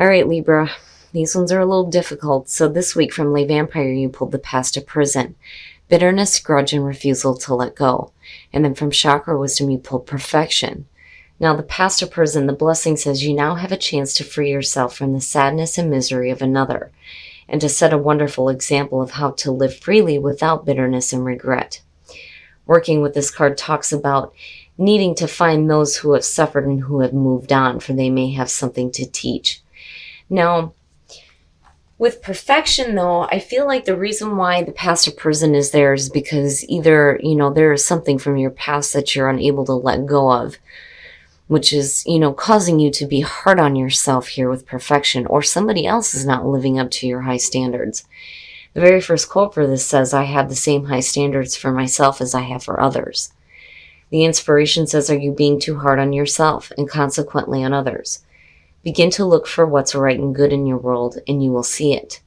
All right, Libra. These ones are a little difficult. So this week from Lay Vampire, you pulled the Past of Prison. Bitterness, grudge, and refusal to let go. And then from Chakra Wisdom, you pulled Perfection. Now, the Past of Prison, the blessing says you now have a chance to free yourself from the sadness and misery of another, and to set a wonderful example of how to live freely without bitterness and regret. Working with this card talks about needing to find those who have suffered and who have moved on, for they may have something to teach. Now, with Perfection, though, I feel like the reason why the Past of Prison is there is because either, there is something from your past that you're unable to let go of, which is, causing you to be hard on yourself here with Perfection, or somebody else is not living up to your high standards. The very first quote for this says, I have the same high standards for myself as I have for others. The inspiration says, are you being too hard on yourself and consequently on others? Begin to look for what's right and good in your world, and you will see it.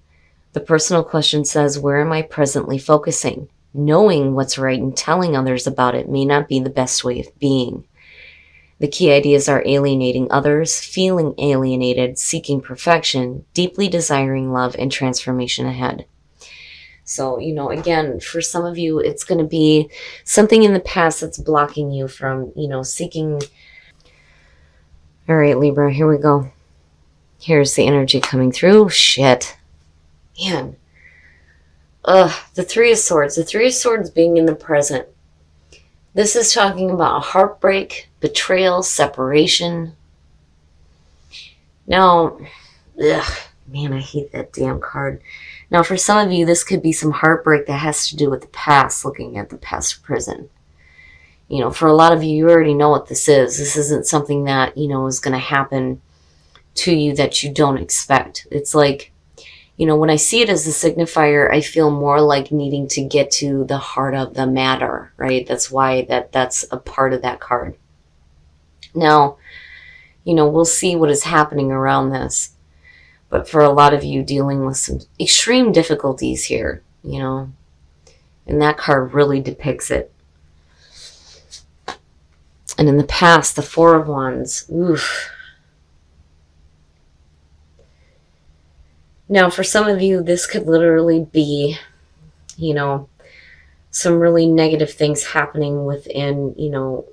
The personal question says, where am I presently focusing? Knowing what's right and telling others about it may not be the best way of being. The key ideas are alienating others, feeling alienated, seeking perfection, deeply desiring love, and transformation ahead. So, again, for some of you, it's going to be something in the past that's blocking you from, seeking. All right, Libra, here we go. Here's the energy coming through. Shit. Man. The Three of Swords. The Three of Swords being in the present. This is talking about heartbreak, betrayal, separation. Now, man, I hate that damn card. Now, for some of you, this could be some heartbreak that has to do with the past, looking at the Past of Prison. For a lot of you, you already know what this is. This isn't something that, is going to happen to you that you don't expect. It's like, when I see it as a signifier, I feel more like needing to get to the heart of the matter, right? That's why that's a part of that card. Now, we'll see what is happening around this. But for a lot of you dealing with some extreme difficulties here, and that card really depicts it. And in the past, the Four of Wands, oof. Now, for some of you, this could literally be, some really negative things happening within,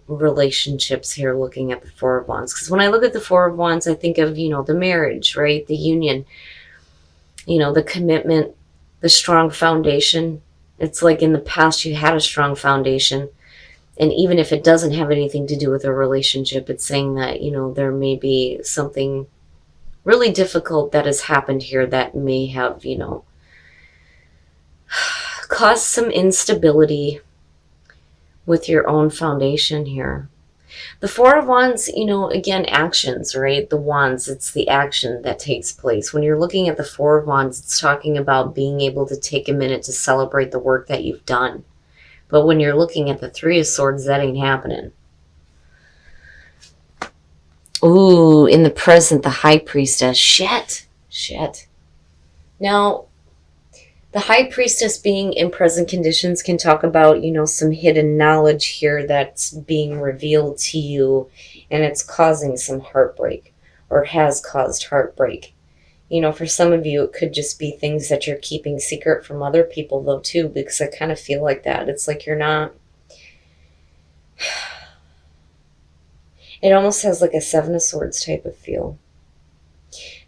relationships here, looking at the Four of Wands. Because when I look at the Four of Wands, I think of, the marriage, right? The union, the commitment, the strong foundation. It's like in the past you had a strong foundation. And even if it doesn't have anything to do with a relationship, it's saying that, there may be something really difficult that has happened here that may have, caused some instability with your own foundation here. The Four of Wands, again, actions, right? The Wands, it's the action that takes place. When you're looking at the Four of Wands, it's talking about being able to take a minute to celebrate the work that you've done. But when you're looking at the Three of Swords, that ain't happening. Ooh, in the present, the High Priestess. Shit. Now, the High Priestess being in present conditions can talk about, some hidden knowledge here that's being revealed to you, and it's causing some heartbreak, or has caused heartbreak. For some of you, it could just be things that you're keeping secret from other people, though, too, because I kind of feel like that. It's like you're not... It almost has like a Seven of Swords type of feel.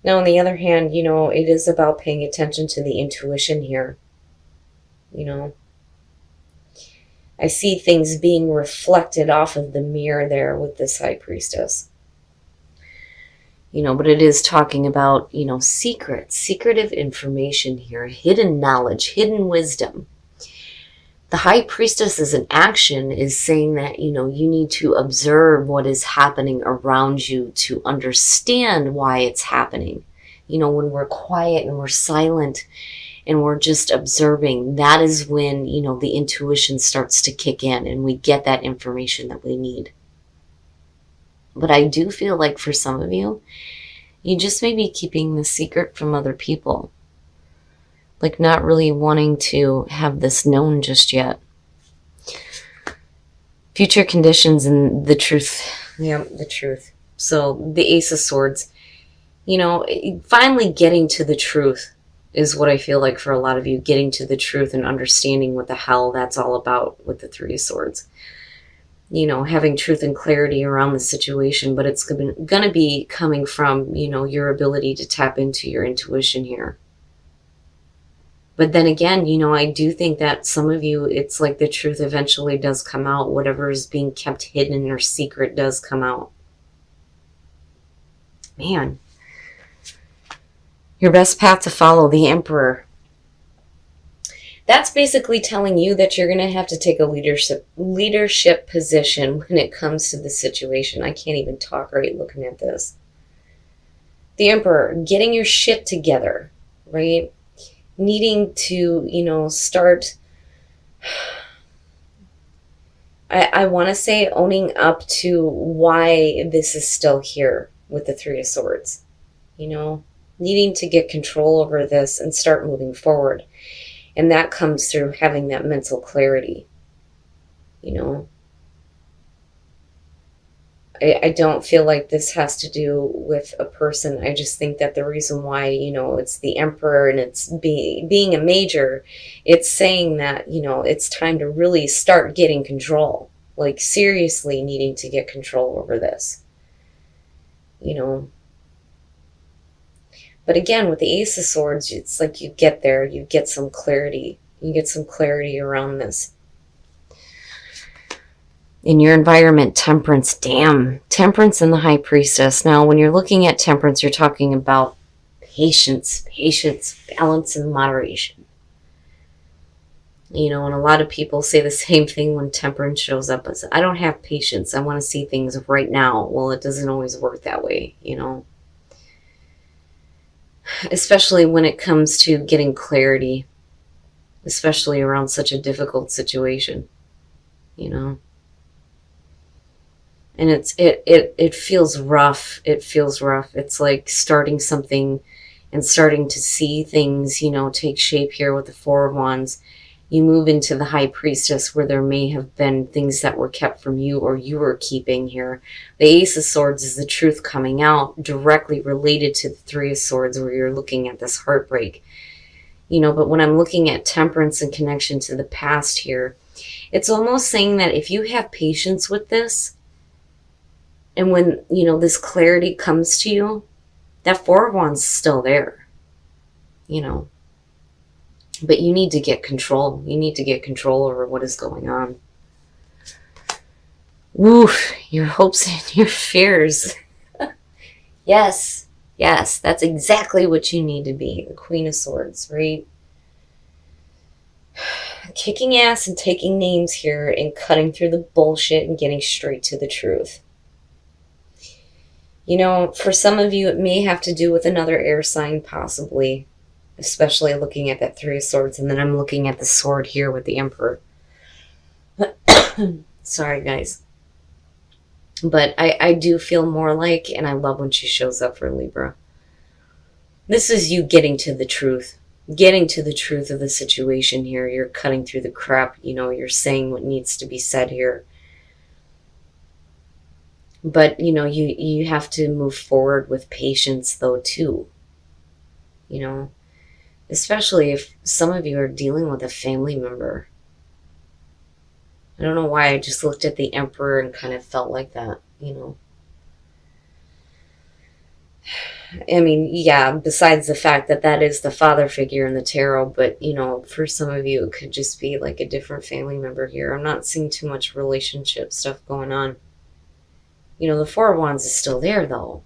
Now, on the other hand, it is about paying attention to the intuition here. I see things being reflected off of the mirror there with this High Priestess. But it is talking about, secretive information here, hidden knowledge, hidden wisdom. The High Priestess as an action is saying that, you need to observe what is happening around you to understand why it's happening. When we're quiet and we're silent and we're just observing, that is when, the intuition starts to kick in and we get that information that we need. But I do feel like for some of you, you just may be keeping the secret from other people. Like not really wanting to have this known just yet. Future conditions and the truth. Yeah, the truth. So the Ace of Swords. You know, finally getting to the truth is what I feel like for a lot of you, getting to the truth and understanding what the hell that's all about with the Three of Swords. You know, having truth and clarity around the situation, but it's going to be coming from, you know, your ability to tap into your intuition here. But then again, you know, I do think that some of you, it's like the truth eventually does come out. Whatever is being kept hidden or secret does come out. Man. Your best path to follow, the Emperor. That's basically telling you that you're going to have to take a leadership position when it comes to the situation. I can't even talk right looking at this. The Emperor, getting your shit together, right? Needing to, you know, start, I want to say owning up to why this is still here with the Three of Swords. You know, needing to get control over this and start moving forward. And that comes through having that mental clarity, you know. I don't feel like this has to do with a person. I just think that the reason why, you know, it's the Emperor and it's being a major, it's saying that, you know, it's time to really start getting control. Like, seriously needing to get control over this, you know. But again, with the Ace of Swords, it's like you get there, you get some clarity. You get some clarity around this. In your environment, Temperance, damn. Temperance and the High Priestess. Now, when you're looking at Temperance, you're talking about patience, balance, and moderation. You know, and a lot of people say the same thing when Temperance shows up. As, I don't have patience. I want to see things right now. Well, it doesn't always work that way, you know. Especially when it comes to getting clarity, especially around such a difficult situation, you know. And it feels rough. It feels rough. It's like starting something and starting to see things, you know, take shape here with the Four of Wands. You move into the High Priestess, where there may have been things that were kept from you or you were keeping here. The Ace of Swords is the truth coming out, directly related to the Three of Swords, where you're looking at this heartbreak. You know, but when I'm looking at Temperance in connection to the past here, it's almost saying that if you have patience with this, and when, you know, this clarity comes to you, that Four of Wands is still there, you know. But you need to get control. You need to get control over what is going on. Woof, your hopes and your fears. Yes, that's exactly what you need to be. The Queen of Swords, right? Kicking ass and taking names here and cutting through the bullshit and getting straight to the truth. You know, for some of you, it may have to do with another air sign, possibly. Especially looking at that Three of Swords. And then I'm looking at the sword here with the Emperor. Sorry, guys. But I do feel more like, and I love when she shows up for Libra. This is you getting to the truth. Getting to the truth of the situation here. You're cutting through the crap. You know, you're saying what needs to be said here. But, you know, you have to move forward with patience, though, too. You know, especially if some of you are dealing with a family member. I don't know why I just looked at the Emperor and kind of felt like that, you know. I mean, yeah, besides the fact that that is the father figure in the tarot, but, you know, for some of you, it could just be like a different family member here. I'm not seeing too much relationship stuff going on. You know, the Four of Wands is still there, though,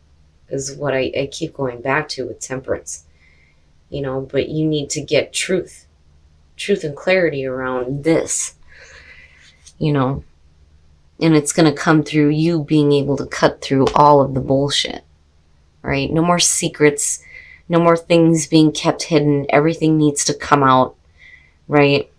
is what I keep going back to with Temperance. You know, but you need to get truth and clarity around this, you know, and it's going to come through you being able to cut through all of the bullshit, right? No more secrets, no more things being kept hidden. Everything needs to come out, right?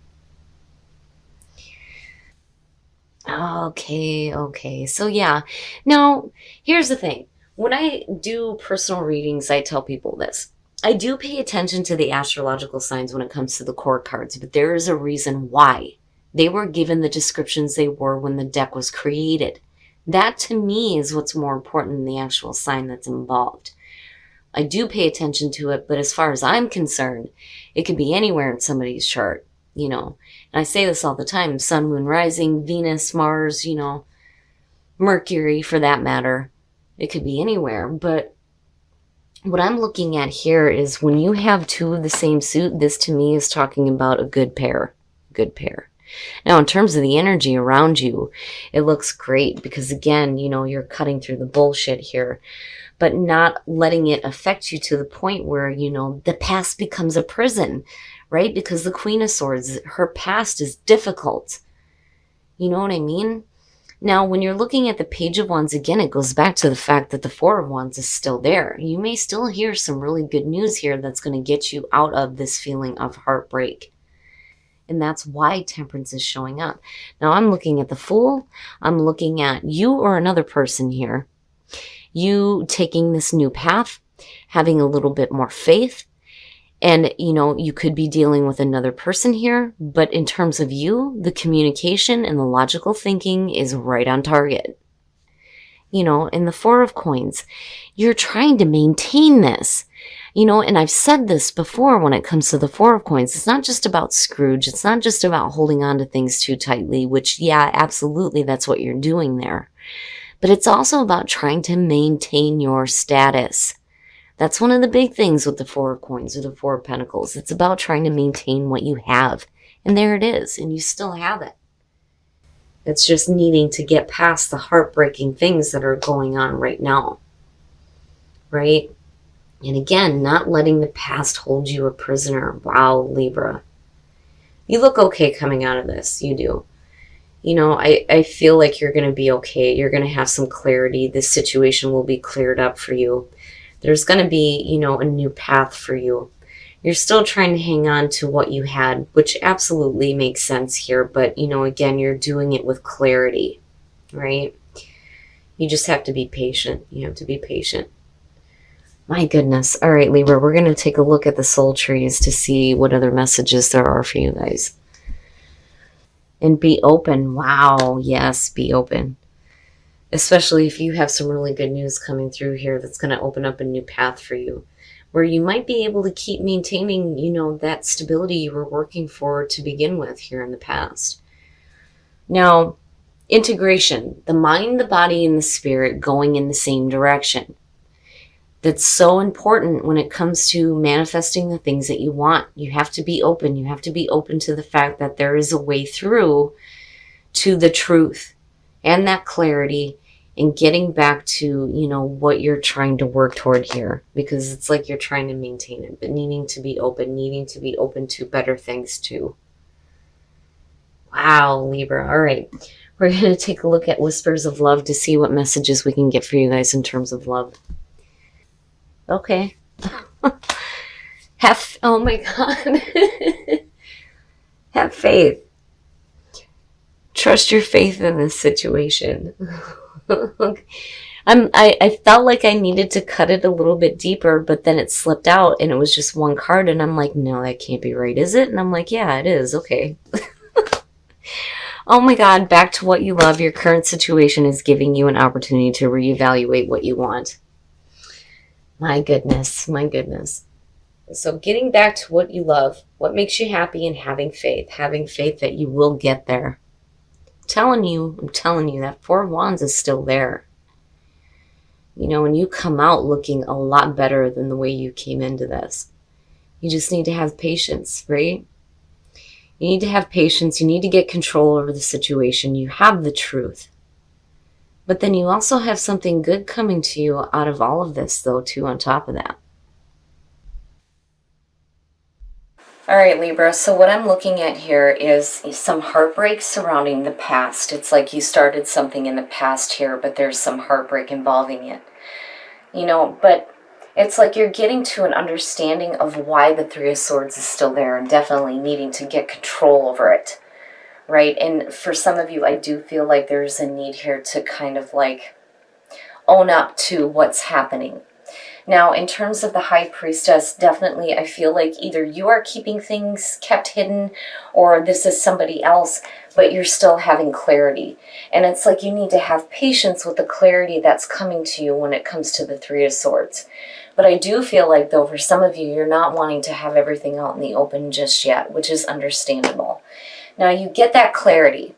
Okay. So yeah, now here's the thing. When I do personal readings, I tell people this. I do pay attention to the astrological signs when it comes to the core cards, but there is a reason why they were given the descriptions they were when the deck was created. That to me is what's more important than the actual sign that's involved. I do pay attention to it, but as far as I'm concerned, it could be anywhere in somebody's chart, you know. And I say this all the time, sun, moon, rising, Venus, Mars, you know, Mercury for that matter. It could be anywhere. But what I'm looking at here is when you have two of the same suit, this to me is talking about a good pair. Good pair. Now, in terms of the energy around you, it looks great because, again, you know, you're cutting through the bullshit here, but not letting it affect you to the point where, you know, the past becomes a prison, right? Because the Queen of Swords, her past is difficult. You know what I mean? Now, when you're looking at the Page of Wands, again, it goes back to the fact that the Four of Wands is still there. You may still hear some really good news here that's going to get you out of this feeling of heartbreak. And that's why Temperance is showing up. Now, I'm looking at the Fool. I'm looking at you or another person here. You taking this new path, having a little bit more faith. And, you know, you could be dealing with another person here, but in terms of you, the communication and the logical thinking is right on target. You know, in the Four of Coins, you're trying to maintain this. You know, and I've said this before when it comes to the Four of Coins, it's not just about Scrooge. It's not just about holding on to things too tightly, which, yeah, absolutely, that's what you're doing there. But it's also about trying to maintain your status. That's one of the big things with the Four of Coins or the Four of Pentacles. It's about trying to maintain what you have. And there it is. And you still have it. It's just needing to get past the heartbreaking things that are going on right now. Right? And again, not letting the past hold you a prisoner. Wow, Libra. You look okay coming out of this. You do. You know, I feel like you're going to be okay. You're going to have some clarity. This situation will be cleared up for you. There's going to be, you know, a new path for you. You're still trying to hang on to what you had, which absolutely makes sense here. But, you know, again, you're doing it with clarity, right? You just have to be patient. You have to be patient. My goodness. All right, Libra, we're going to take a look at the soul trees to see what other messages there are for you guys. And be open. Wow. Yes, be open. Especially if you have some really good news coming through here that's going to open up a new path for you, where you might be able to keep maintaining, you know, that stability you were working for to begin with here in the past. Now, integration, the mind, the body, and the spirit going in the same direction. That's so important when it comes to manifesting the things that you want. You have to be open. You have to be open to the fact that there is a way through to the truth and that clarity and getting back to, you know, what you're trying to work toward here, because it's like you're trying to maintain it, but needing to be open to better things too. Wow, Libra. All right. We're going to take a look at Whispers of Love to see what messages we can get for you guys in terms of love. Okay. Oh my God. Have faith. Trust your faith in this situation. I felt like I needed to cut it a little bit deeper, but then it slipped out and it was just one card and I'm like, no, that can't be right, is it? And I'm like, yeah, it is. Okay. Oh my God, back to what you love. Your current situation is giving you an opportunity to reevaluate what you want. My goodness, my goodness. So getting back to what you love, what makes you happy, and having faith that you will get there. I'm telling you that Four of Wands is still there. You know, and you come out looking a lot better than the way you came into this. You just need to have patience, right? You need to have patience. You need to get control over the situation. You have the truth. But then you also have something good coming to you out of all of this, though, too, on top of that. All right, Libra, so what I'm looking at here is some heartbreak surrounding the past. It's like you started something in the past here, but there's some heartbreak involving it. You know, but it's like you're getting to an understanding of why the Three of Swords is still there and definitely needing to get control over it, right? And for some of you, I do feel like there's a need here to kind of like own up to what's happening. Now, in terms of the High Priestess, definitely I feel like either you are keeping things kept hidden or this is somebody else, but you're still having clarity. And it's like you need to have patience with the clarity that's coming to you when it comes to the Three of Swords. But I do feel like, though, for some of you, you're not wanting to have everything out in the open just yet, which is understandable. Now, you get that clarity.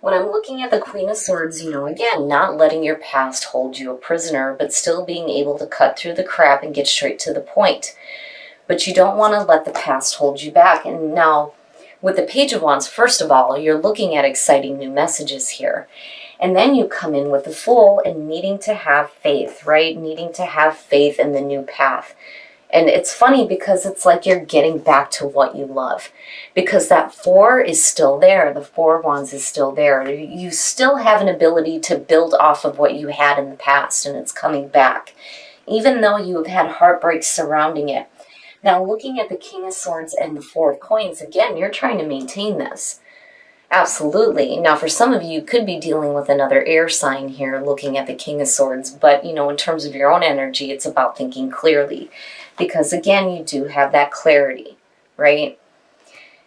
When I'm looking at the Queen of Swords, again, not letting your past hold you a prisoner, but still being able to cut through the crap and get straight to the point. But you don't want to let the past hold you back. And now, with the Page of Wands, first of all, you're looking at exciting new messages here. And then you come in with the Fool and needing to have faith, right? Needing to have faith in the new path. And it's funny because it's like you're getting back to what you love. Because that 4 is still there. The 4 of Wands is still there. You still have an ability to build off of what you had in the past, and it's coming back. Even though you have had heartbreaks surrounding it. Now, looking at the King of Swords and the 4 of Coins, again, you're trying to maintain this. Absolutely. Now, for some of you, you could be dealing with another air sign here, looking at the King of Swords. But, in terms of your own energy, it's about thinking clearly. Because, again, you do have that clarity, right?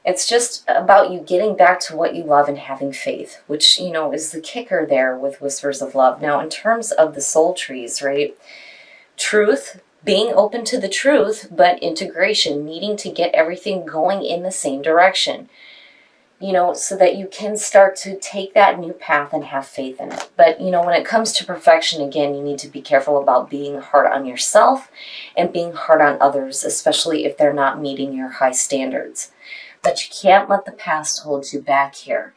It's just about you getting back to what you love and having faith, which, is the kicker there with Whispers of Love. Now, in terms of the soul trees, right? Truth, being open to the truth, but integration, needing to get everything going in the same direction. So that you can start to take that new path and have faith in it. But, when it comes to perfection, again, you need to be careful about being hard on yourself and being hard on others, especially if they're not meeting your high standards. But you can't let the past hold you back here.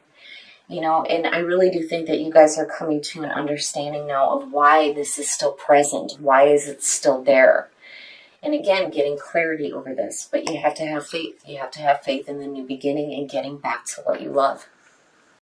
And I really do think that you guys are coming to an understanding now of why this is still present. Why is it still there? And again, getting clarity over this. But you have to have faith. You have to have faith in the new beginning and getting back to what you love.